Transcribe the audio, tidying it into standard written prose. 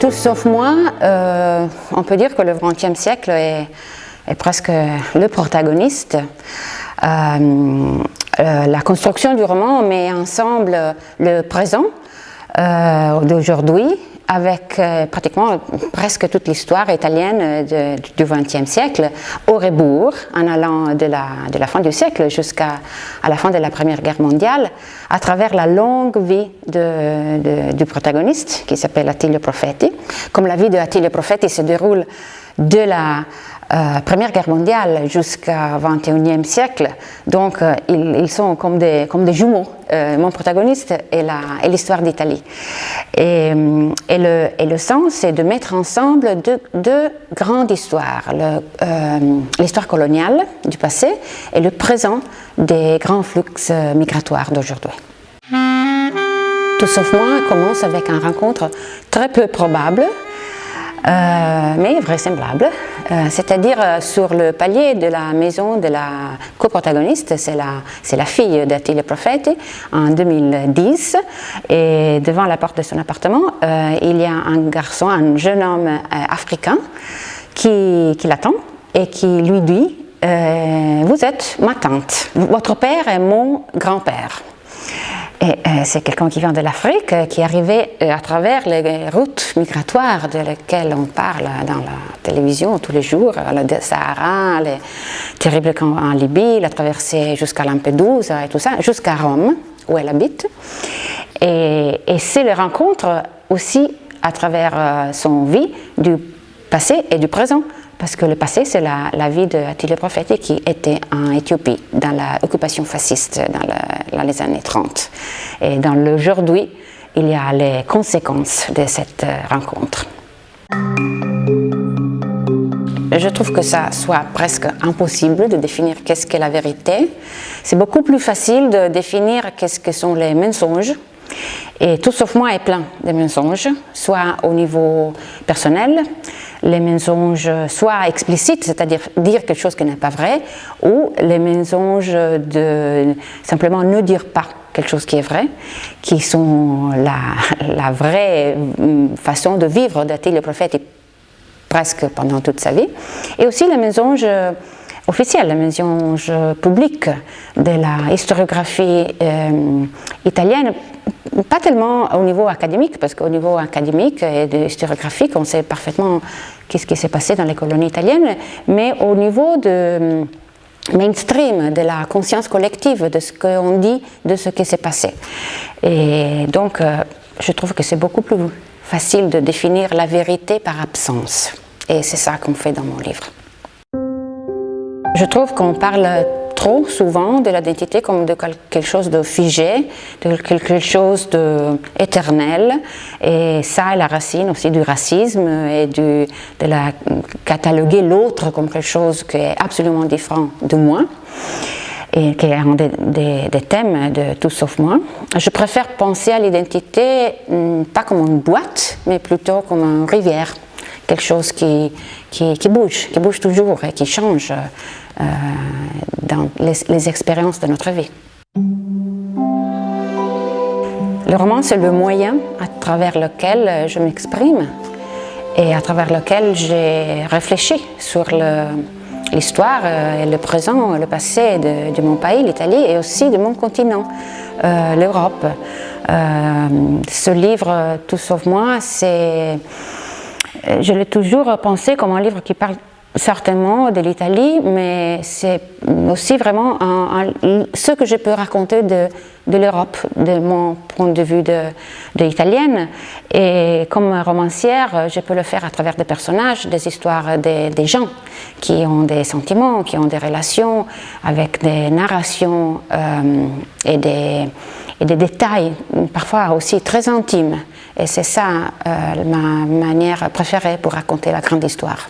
Tout sauf moi, on peut dire que le XXe siècle est presque le protagoniste. La construction du roman met ensemble le présent d'aujourd'hui avec pratiquement presque toute l'histoire italienne du XXe siècle au rebours, en allant de la fin du siècle jusqu'à la fin de la Première Guerre mondiale, à travers la longue vie du protagoniste qui s'appelle Attilio Profeti. Comme la vie de Attilio Profeti se déroule de la Première Guerre mondiale jusqu'au XXIe siècle, donc ils sont comme des jumeaux, mon protagoniste et l'histoire d'Italie. Et le sens, c'est de mettre ensemble deux grandes histoires, l'histoire coloniale du passé et le présent des grands flux migratoires d'aujourd'hui. Tout sauf moi commence avec une rencontre très peu probable, mais vraisemblable, c'est-à-dire sur le palier de la maison de la coprotagoniste, c'est la fille d'Attilio Profeti, en 2010, et devant la porte de son appartement, il y a un garçon, un jeune homme africain qui l'attend et qui lui dit « Vous êtes ma tante, votre père est mon grand-père ». Et c'est quelqu'un qui vient de l'Afrique, qui est arrivé à travers les routes migratoires de lesquelles on parle dans la télévision tous les jours, le Sahara, les terribles camps en Libye, la traversée jusqu'à Lampedusa et tout ça, jusqu'à Rome, où elle habite. Et c'est la rencontre aussi à travers son vie du passé et du présent. Parce que le passé, c'est la vie d'Attilio Profeti qui était en Éthiopie, dans l'occupation fasciste dans les années 30. Et dans l'aujourd'hui, il y a les conséquences de cette rencontre. Je trouve que ça soit presque impossible de définir qu'est-ce qu'est la vérité. C'est beaucoup plus facile de définir qu'est-ce que sont les mensonges. Et tout sauf moi est plein de mensonges, soit au niveau personnel, les mensonges soit explicites, c'est-à-dire dire quelque chose qui n'est pas vrai, ou les mensonges de simplement ne dire pas quelque chose qui est vrai, qui sont la vraie façon de vivre d'Attilio Profeti presque pendant toute sa vie, et aussi les mensonges officiels, les mensonges publics de la historiographie italienne, pas tellement au niveau académique, parce qu'au niveau académique et historiographique, on sait parfaitement qu'est-ce qui s'est passé dans les colonies italiennes, mais au niveau de mainstream, de la conscience collective, de ce qu'on dit, de ce qui s'est passé. Et donc, je trouve que c'est beaucoup plus facile de définir la vérité par absence. Et c'est ça qu'on fait dans mon livre. Je trouve qu'on parle trop souvent de l'identité comme de quelque chose de figé, de quelque chose d'éternel, et ça est la racine aussi du racisme et de la cataloguer l'autre comme quelque chose qui est absolument différent de moi et qui est un des thèmes de Tout sauf moi. Je préfère penser à l'identité pas comme une boîte, mais plutôt comme une rivière, quelque chose qui bouge toujours et qui change dans les expériences de notre vie. Le roman, c'est le moyen à travers lequel je m'exprime et à travers lequel j'ai réfléchi sur l'histoire et le présent, le passé de mon pays, l'Italie, et aussi de mon continent, l'Europe. Ce livre, Tout sauf moi, je l'ai toujours pensé comme un livre qui parle certainement de l'Italie, mais c'est aussi vraiment ce que je peux raconter de l'Europe, de mon point de vue d'italienne. Et comme romancière, je peux le faire à travers des personnages, des histoires des gens qui ont des sentiments, qui ont des relations, avec des narrations et des détails, parfois aussi très intimes. Et c'est ça ma manière préférée pour raconter la grande histoire.